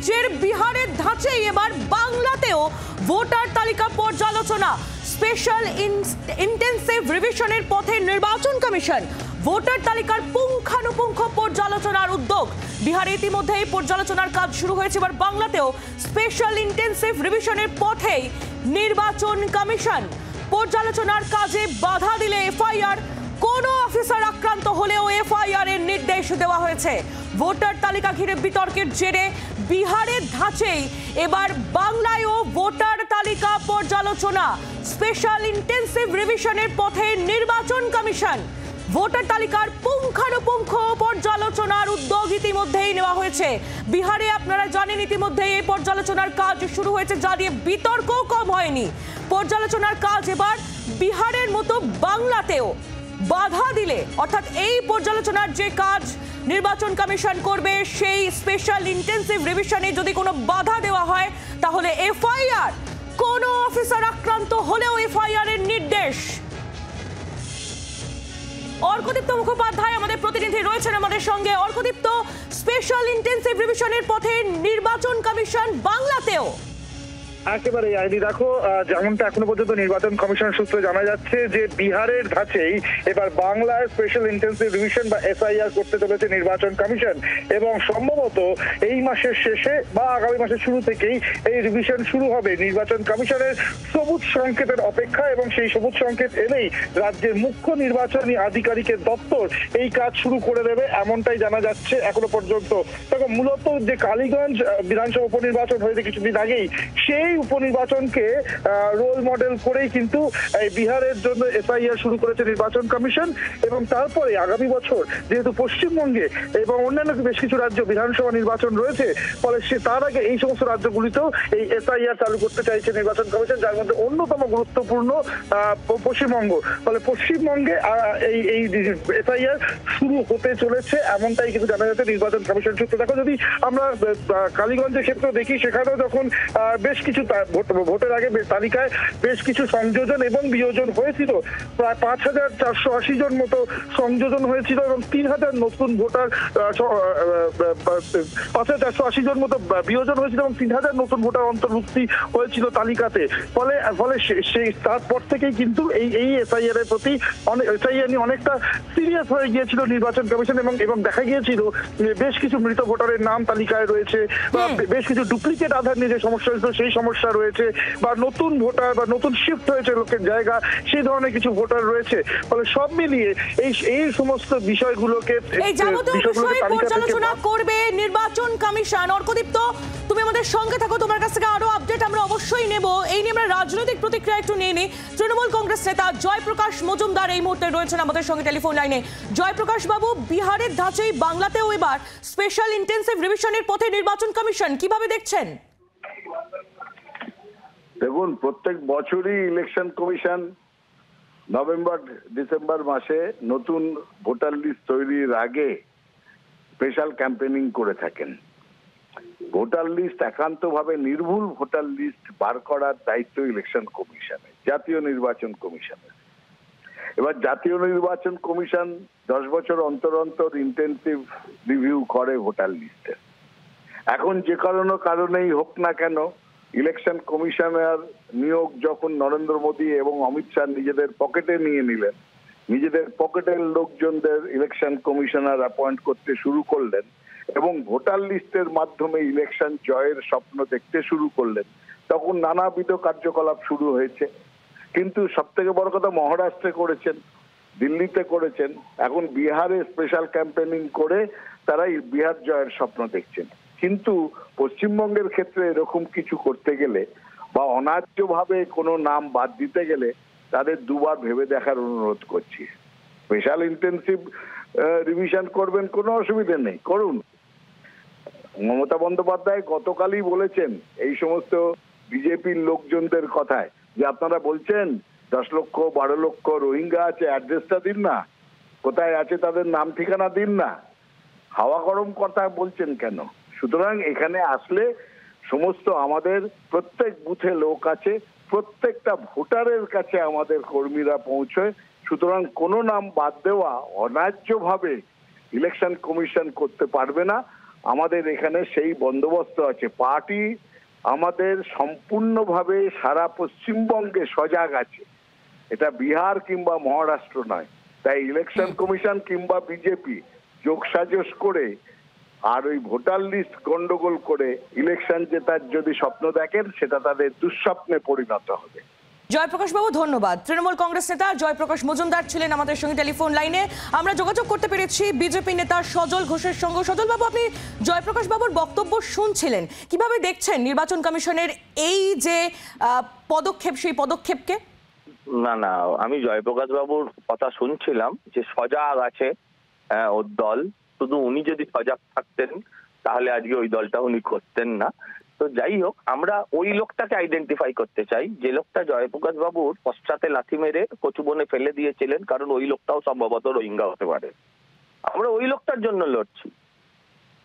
রাজ্যের বিহারের ধাঁচেই এবার বাংলাতেও ভোটার তালিকা পর্যালোচনা। স্পেশাল ইন্টেন্সিভ রিভিশনের পথে নির্বাচন কমিশন। ভোটার তালিকার পুঙ্খানুপুঙ্খ পর্যালোচনার উদ্যোগ। বিহারে ইতিমধ্যে এই পর্যালোচনার কাজ শুরু হয়েছে, এবার বাংলাতেও স্পেশাল ইন্টেন্সিভ রিভিশনের পথেই নির্বাচন কমিশন। পর্যালোচনার কাজে বাধা দিলে এফআইআর, কোন অফিসার আক্রান্ত হলেও এফআইআর এর নির্দেশ দেওয়া হয়েছে। ভোটার তালিকা ঘিরে বিতর্কের জেরে বিহারের ধাঁচেই এবার বাংলায়ও ভোটার তালিকা পর্যালোচনা। স্পেশাল ইন্টেন্সিভ রিভিশনের পথে নির্বাচন কমিশন। ভোটার তালিকার পুঙ্খানুপুঙ্খ পর্যালোচনার উদ্যোগ ইতিমধ্যেই নেওয়া হয়েছে। বিহারে আপনারা জানেন ইতিমধ্যেই এই পর্যালোচনার কাজ শুরু হয়েছে, যা নিয়ে বিতর্কও কম হয়নি। পর্যালোচনার কাজ এবার বিহারের মতো বাংলাতেও বাধা দিলে, অর্থাৎ এই পর্যালোচনার যে কাজ নির্বাচন কমিশন করবে সেই স্পেশাল ইন্টেন্সিভ রিভিশনে যদি কোনো বাধা দেওয়া হয় তাহলে এফআইআর, কোন অফিসার আক্রান্ত হলেও এফআইআর এর নির্দেশ। অর্কদীপ্ত মুখোপাধ্যায় আমাদের প্রতিনিধি রয়েছেন আমাদের সঙ্গে। অর্কদীপ্ত, স্পেশাল ইন্টেন্সিভ রিভিশনের পথে নির্বাচন কমিশন বাংলাতেও। একেবারে আইনি দেখো, যেমনটা এখনো পর্যন্ত নির্বাচন কমিশন সূত্রে জানা যাচ্ছে যে বিহারের ধাঁচেই এবার বাংলার স্পেশাল ইন্টেন্সিভ রিভিশন বা এসআইআর করতে চলেছে নির্বাচন কমিশন, এবং সম্ভবত এই মাসের শেষে বা আগামী মাসের শুরু থেকেই এই রিভিশন শুরু হবে। নির্বাচন কমিশনের সবুজ সংকেতের অপেক্ষা, এবং সেই সবুজ সংকেত এলেই রাজ্যের মুখ্য নির্বাচনী আধিকারিকের দপ্তর এই কাজ শুরু করে দেবে, এমনটাই জানা যাচ্ছে এখনো পর্যন্ত। দেখো, মূলত যে কালীগঞ্জ বিধানসভা উপনির্বাচন হয়েছে কিছুদিন আগেই, সেই উপনির্বাচনকে রোল মডেল করেই কিন্তু বিহারের জন্য এফআইআর শুরু করেছে নির্বাচন কমিশন। এবং তারপরে আগামী বছর যেহেতু পশ্চিমবঙ্গে এবং অন্যান্য বেশ কিছু রাজ্য বিধানসভা নির্বাচন রয়েছে, ফলে তার আগে এই সমস্ত রাজ্যগুলিতেও এই এসআইআর চালু করতে চাইছে নির্বাচন কমিশন, যার মধ্যে অন্যতম গুরুত্বপূর্ণ পশ্চিমবঙ্গ। ফলে পশ্চিমবঙ্গে এই এসআইআর শুরু হতে চলেছে, এমনটাই কিন্তু জানা যাচ্ছে নির্বাচন কমিশন সূত্রে। দেখো, যদি আমরা কালীগঞ্জের ক্ষেত্রে দেখি, সেখানেও যখন বেশ কিছু ভোটের আগে তালিকায় বেশ কিছু সংযোজন এবং বিয়োজন হয়েছিল, প্রায় ৫,৪৮০ জন মতো সংযোজন হয়েছিল এবং ৩,০০০ নতুন ভোটার, ৫,৪৮০ জন মতো বিয়োজন হয়েছিল এবং ৩,০০০ নতুন ভোটার অন্তর্ভুক্তি হয়েছিল তালিকাতে। ফলে সেই তারপর থেকেই কিন্তু এই এসআইআর এর প্রতি এসআইআর নিয়ে অনেকটা সিরিয়াস হয়ে গিয়েছিল নির্বাচন কমিশন, এবং দেখা গিয়েছিল বেশ কিছু মৃত ভোটারের নাম তালিকায় রয়েছে, বা বেশ কিছু ডুপ্লিকেট আধার নিয়ে যে সমস্যা হয়েছিল সেই সমস্যা রয়েছে, বা নতুন ভোটার বা নতুন শিফট হয়েছে লোকের জায়গা, সেই ধরনের কিছু ভোটার রয়েছে। ফলে সব মিলিয়ে এই সমস্ত বিষয়গুলোকে পর্যালোচনা করবে নির্বাচন কমিশন। অর্কদীপ্ত, তুমি আমাদের সঙ্গে থাকো, তোমার কাছ থেকে আরো আপডেট আমরা অবশ্যই নেব। এই নিয়ে আমরা রাজনৈতিক প্রতিক্রিয়া একটু নিয়ে নিই। তৃণমূল কংগ্রেস নেতা জয়প্রকাশ মজুমদার এই মুহূর্তে রয়েছেন আমাদের সঙ্গে টেলিফোন লাইনে। জয়প্রকাশ বাবু, বিহারের ধাঁচেই বাংলাতেও এবার স্পেশাল ইন্টেন্সিভ রিভিশনের পথে নির্বাচন কমিশন, কিভাবে দেখছেন? দেখুন, প্রত্যেক বছরই ইলেকশন কমিশন নভেম্বর ডিসেম্বর মাসে নতুন ভোটার লিস্ট তৈরির আগে স্পেশাল ক্যাম্পেনিং করে থাকেন। ভোটার লিস্ট একান্তভাবে নির্ভুল ভোটার লিস্ট বার করার দায়িত্ব ইলেকশন কমিশনের, জাতীয় নির্বাচন কমিশনের। এবার জাতীয় নির্বাচন কমিশন 10 বছর অন্তর অন্তর ইন্টেন্সিভ রিভিউ করে ভোটার লিস্টের। এখন যে কোনো কারণেই হোক না কেন, ইলেকশন কমিশনার নিয়োগ যখন নরেন্দ্র মোদী এবং অমিত শাহ নিজেদের পকেটে নিয়ে নিলেন, নিজেদের পকেটের লোকজনদের ইলেকশন কমিশনার অ্যাপয়েন্ট করতে শুরু করলেন এবং ভোটার লিস্টের মাধ্যমে ইলেকশন জয়ের স্বপ্ন দেখতে শুরু করলেন, তখন নানাবিধ কার্যকলাপ শুরু হয়েছে। কিন্তু সব থেকে বড় কথা, মহারাষ্ট্রে করেছেন, দিল্লিতে করেছেন, এখন বিহারে স্পেশাল ক্যাম্পেনিং করে তারা বিহার জয়ের স্বপ্ন দেখছেন। কিন্তু পশ্চিমবঙ্গের ক্ষেত্রে এরকম কিছু করতে গেলে বা অন্যায্যভাবে কোনো নাম বাদ দিতে গেলে তাদের দুবার ভেবে দেখার অনুরোধ করছি। স্পেশাল ইন্টেন্সিভ রিভিশন করবেন, কোনো অসুবিধা নেই, করুন। মমতা বন্দ্যোপাধ্যায় গতকালই বলেছেন এই সমস্ত বিজেপির লোকজনদের কথায় যে আপনারা বলছেন 10 লক্ষ 12 লক্ষ রোহিঙ্গা আছে, অ্যাড্রেসটা দিন না, কোথায় আছে তাদের নাম ঠিকানা দিন না, হাওয়া গরম কথা বলছেন কেন? সুতরাং এখানে আসলে সমস্ত আমাদের প্রত্যেক বুথে লোক আছে, প্রত্যেকটা ভোটারের কাছে আমাদের কর্মীরা পৌঁছয়। সুতরাং কোনো নাম বাদ দেওয়া অন্যায্যভাবে ইলেকশন কমিশন করতে পারবে না। আমাদের এখানে সেই বন্দোবস্ত আছে। পার্টি আমাদের সম্পূর্ণভাবে সারা পশ্চিমবঙ্গে সজাগ আছে, এটা বিহার কিংবা মহারাষ্ট্র নয়। তাই ইলেকশন কমিশন কিংবা বিজেপি যোগসাজশ করে আর ওই ভোটার লিস্ট গন্ডগোল করে ইলেকশন জেতার যদি স্বপ্ন দেখেন, সেটা তাদের দুঃস্বপ্নে পরিণত হবে। জয়প্রকাশ বাবু ধন্যবাদ। তৃণমূল কংগ্রেস নেতা জয়প্রকাশ মজুমদার ছিলেন আমাদের সঙ্গে টেলিফোন লাইনে। আমরা যোগাযোগ করতে পেরেছি বিজেপি নেতা সজল ঘোষের সঙ্গে। সজল বাবু, আপনি জয়প্রকাশ বাবুর বক্তব্য শুনছিলেন, কিভাবে দেখছেন নির্বাচন কমিশনের এই যে পদক্ষেপ, সেই পদক্ষেপকে? না, আমি জয়প্রকাশ বাবুর কথা শুনছিলাম যে সজাগ আছে ওর দল। শুধু উনি যদি সজাগ থাকতেন তাহলে আজকে ওই দলটা উনি করতেন না। তো যাই হোক, আমরা ওই লোকটাকে আইডেন্টিফাই করতে চাই যে লোকটা জয়প্রকাশ বাবুর পশ্চাতে লাথি মেরে কচুবনে ফেলে দিয়েছিলেন, কারণ ওই লোকটাও সম্ভবত রোহিঙ্গা হতে পারে। আমরা ওই লোকটার জন্য লড়ছি,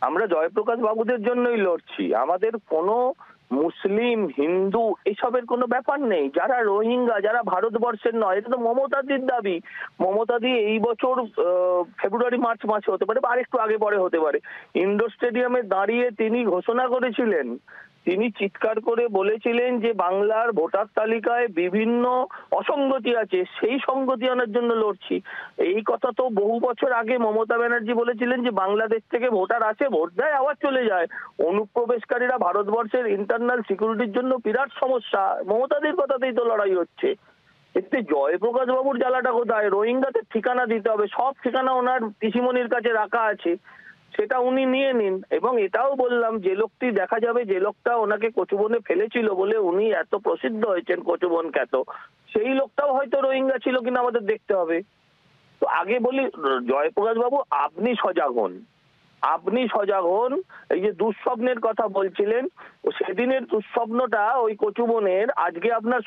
আমরা জয়প্রকাশ বাবুদের জন্যই লড়ছি। আমাদের কোনো মুসলিম, হিন্দু এসবের কোনো ব্যাপার নেই। যারা রোহিঙ্গা, যারা ভারতবর্ষের নয়, এটা তো মমতাদির দাবি। মমতাদি এই বছর ফেব্রুয়ারি মার্চ মাসে হতে পারে বা আরেকটু আগে পরে হতে পারে, ইন্ডোর স্টেডিয়ামে দাঁড়িয়ে তিনি ঘোষণা করেছিলেন, তিনি চিৎকার করে বলেছিলেন যে বাংলার ভোটার তালিকায় বিভিন্ন অসঙ্গতি আছে, সেই সঙ্গতি আনার জন্য লড়ছি। এই কথা তো বহু বছর আগে মমতা ব্যানার্জি বলেছিলেন যে বাংলাদেশ থেকে ভোটার আসে, ভোট দেয়, আবার চলে যায়। অনুপ্রবেশকারীরা ভারতবর্ষের ইন্টারনাল সিকিউরিটির জন্য বিরাট সমস্যা। মমতাদের কথাতেই তো লড়াই হচ্ছে। এতে জয়প্রকাশ বাবুর জ্বালাটা কোথায়? রোহিঙ্গাদের ঠিকানা দিতে হবে, সব ঠিকানা ওনার পিসিমণির কাছে রাখা আছে, সেটা উনি নিয়ে নিন। এবং এটাও বললাম, যে লোকটি দেখা যাবে, যে লোকটা ওনাকে কচুবনে ফেলেছিল বলে উনি এত প্রসিদ্ধ হয়েছেন, কচুবন খ্যাত, সেই লোকটাও হয়তো রোহিঙ্গা ছিল কিনা আমাদের দেখতে হবে। তো আগে বলি, জয়প্রকাশ বাবু আপনি সজাগ হন, আপনি সজাগ হন। এই যে দুঃস্বপ্নের কথা বলছিলেন, সেদিনের দুঃস্বপ্নটা ওই কচুবনের আজকে আপনার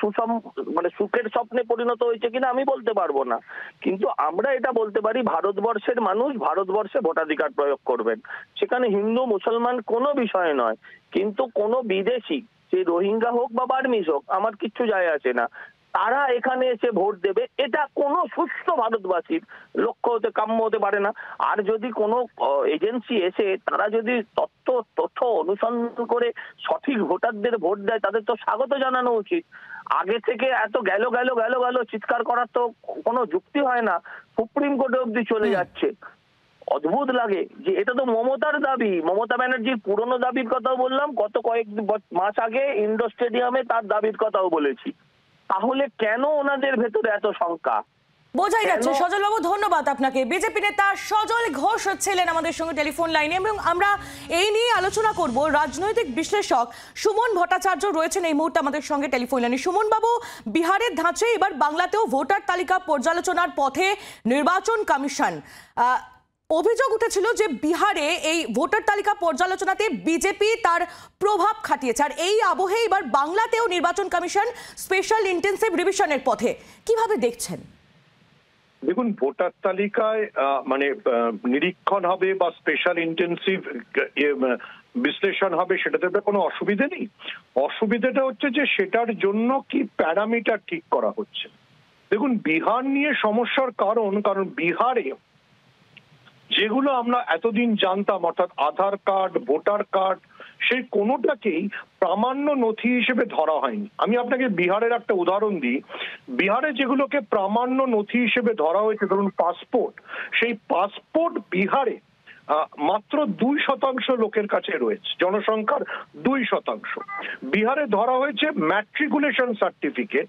সুখের স্বপ্নে পরিণত হয়েছে কিনা আমি বলতে পারবো না, কিন্তু আমরা এটা বলতে পারি ভারতবর্ষের মানুষ ভারতবর্ষে ভোটাধিকার প্রয়োগ করবেন। সেখানে হিন্দু মুসলমান কোনো বিষয় নয়, কিন্তু কোনো বিদেশি, সে রোহিঙ্গা হোক বা বার্মিজ হোক, আমার কিচ্ছু যায় আসে না, তারা এখানে এসে ভোট দেবে, এটা কোনো সুস্থ ভারতবাসীর লক্ষ্য হতে কাম্য হতে পারে না। আর যদি কোনো এজেন্সি এসে তারা যদি তথ্য অনুসন্ধান করে সঠিক ভোটারদের ভোট দেয়, তাদের তো স্বাগত জানানো উচিত। আগে থেকে এত গেল চিৎকার করার তো কোনো যুক্তি হয় না, সুপ্রিম কোর্টে অব্দি চলে যাচ্ছে। অদ্ভুত লাগে যে এটা তো মমতার দাবি, মমতা ব্যানার্জির পুরনো দাবির কথাও বললাম, গত কয়েক মাস আগে ইন্ডোর স্টেডিয়ামে তার দাবির কথাও বলেছি। তাহলে কেন ওনাদের ভেতরে এত শঙ্কা? বোঝাই যাচ্ছে। সজল বাবু ধন্যবাদ আপনাকে। বিজেপি নেতা সজল ঘোষ ছিলেন আমাদের সঙ্গে টেলিফোন লাইনে, এবং আমরা এই নিয়ে আলোচনা করব। রাজনৈতিক বিশ্লেষক সুমন ভট্টাচার্য রয়েছেন এই মুহূর্তে আমাদের সঙ্গে টেলিফোন লাইনে। সুমন বাবু, বিহারের ধাঁচে এবার বাংলাতেও ভোটার তালিকা পর্যালোচনার পথে নির্বাচন কমিশন। অভিযোগ উঠেছিল যে বিহারে এই ভোটার তালিকা পর্যালোচনাতে বিজেপি তার প্রভাব খাটিয়েছে, আর এই আবহে এবার বাংলাতেও নির্বাচন কমিশন স্পেশাল ইন্টেন্সিভ রিভিশনের পথে। কিভাবে দেখছেন? দেখুন, ভোটার তালিকায় নিরীক্ষণ হবে বা স্পেশাল ইন্টেন্সিভ বিশ্লেষণ হবে, সেটাতে তো কোনো অসুবিধা নেই। অসুবিধাটা হচ্ছে যে সেটার জন্য কি প্যারামিটার ঠিক করা হচ্ছে। দেখুন, বিহার নিয়ে সমস্যার কারণ বিহারে যেগুলো আমরা এতদিন জানতাম, অর্থাৎ আধার কার্ড, ভোটার কার্ড, সেই কোনোটাকেই প্রামাণ্য নথি হিসেবে ধরা হয়নি। আমি আপনাকে বিহারের একটা উদাহরণ দিই। বিহারে যেগুলোকে প্রামাণ্য নথি হিসেবে ধরা হয়েছে, ধরুন পাসপোর্ট, সেই পাসপোর্ট বিহারে মাত্র 2% লোকের কাছে রয়েছে, জনসংখ্যার 2%। বিহারে ধরা হয়েছে ম্যাট্রিকুলেশন সার্টিফিকেট,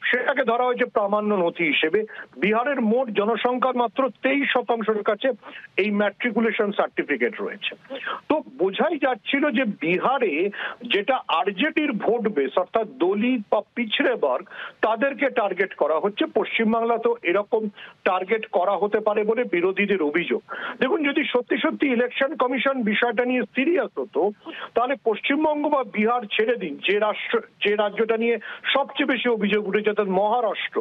সেটাকে ধরা হয়েছে প্রামাণ্য নথি হিসেবে। বিহারের মোট জনসংখ্যার মাত্র 23% কাছে এই ম্যাট্রিকুলেশন সার্টিফিকেট রয়েছে। তো বোঝাই যাচ্ছিল যে বিহারে যেটা আরজেডির ভোট বেস, অর্থাৎ দলিত বা পিছড়ে বর্গ, তাদেরকে টার্গেট করা হচ্ছে। পশ্চিমবাংলাতেও এরকম টার্গেট করা হতে পারে বলে বিরোধীদের অভিযোগ। দেখুন, যদি সত্যি ইলেকশন কমিশন বিষয়টা নিয়ে সিরিয়াস হতো, তাহলে পশ্চিমবঙ্গ বা বিহার ছেড়ে দিন, যে রাজ্যটা নিয়ে সবচেয়ে বেশি অভিযোগ উঠেছে, অর্থাৎ মহারাষ্ট্র,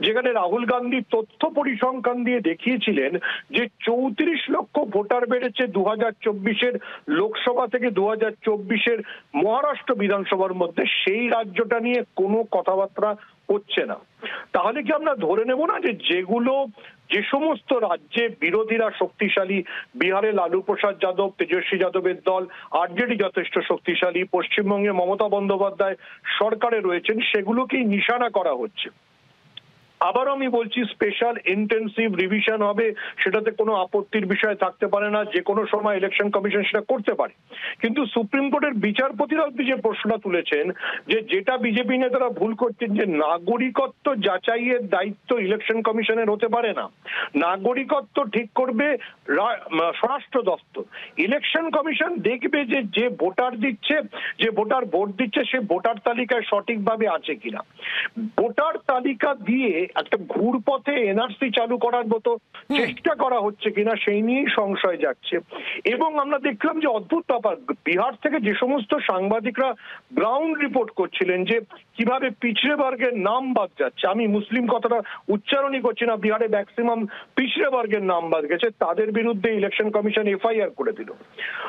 যেখানে রাহুল গান্ধী তথ্য পরিসংখ্যান দিয়ে দেখিয়েছিলেন যে 34 লক্ষ ভোটার বেড়েছে 2024-এর লোকসভা থেকে 2024-এর মহারাষ্ট্র বিধানসভার মধ্যে, সেই রাজ্যটা নিয়ে কোনো কথাবার্তা হচ্ছে না। তাহলে কি আমরা ধরে নেব না যে যেগুলো যে সমস্ত রাজ্যে বিরোধীরা শক্তিশালী, বিহারে লালু প্রসাদ যাদব, তেজস্বী যাদবের দল, আরজেডি যথেষ্ট শক্তিশালী, পশ্চিমবঙ্গে মমতা বন্দ্যোপাধ্যায় সরকারে রয়েছেন, সেগুলোকেই নিশানা করা হচ্ছে। আবার আমি বলছি, স্পেশাল ইন্টেন্সিভ রিভিশন হবে, সেটাতে কোনো আপত্তির বিষয় থাকতে পারে না, যে কোনো সময় ইলেকশন কমিশন সেটা করতে পারে। কিন্তু সুপ্রিম কোর্টের বিচারপতিরা যে প্রশ্নটা তুলেছেন, যে যেটা বিজেপি নেতারা ভুল করছেন, যে নাগরিকত্ব যাচাইয়ের দায়িত্ব ইলেকশন কমিশনের হতে পারে না, নাগরিকত্ব ঠিক করবে স্বরাষ্ট্র দপ্তর। ইলেকশন কমিশন দেখবে যে যে ভোটার দিচ্ছে, যে ভোটার ভোট দিচ্ছে, সে ভোটার তালিকায় সঠিকভাবে আছে কিনা। ভোটার তালিকা দিয়ে একটা ঘুরপথে এনআরসি চালু করার মতো চেষ্টা করা হচ্ছে কিনা সেই নিয়েই সংশয় যাচ্ছে। এবং আমরা দেখলাম যে অদ্ভুত ব্যাপার, বিহার থেকে যে সমস্ত সাংবাদিকরা গ্রাউন্ড রিপোর্ট করছিলেন যে কিভাবে পিছড়ে বর্গের নাম বাদ যাচ্ছে, আমি মুসলিম কথাটা উচ্চারণই করছি না, বিহারে ম্যাক্সিমাম পিছড়ে বর্গের নাম বাদ গেছে, তাদের বিরুদ্ধে ইলেকশন কমিশন এফআইআর করে দিল।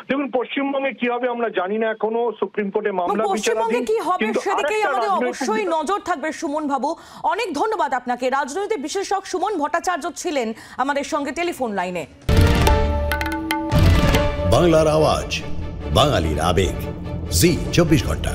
দেখুন পশ্চিমবঙ্গে কি হবে আমরা জানি না, এখনো সুপ্রিম কোর্টে মামলা বিচারাধীন, কি হবে সেদিকেই আমাদের অবশ্যই নজর থাকবে। সুমন বাবু, অনেক ধন্যবাদ আপনাকে। রাজনৈতিক বিশেষজ্ঞ সুমন ভট্টাচার্য ছিলেন আমাদের সঙ্গে টেলিফোন লাইনে। বাংলার আওয়াজ, বাঙালির আবেগ, জি 24 ঘন্টা।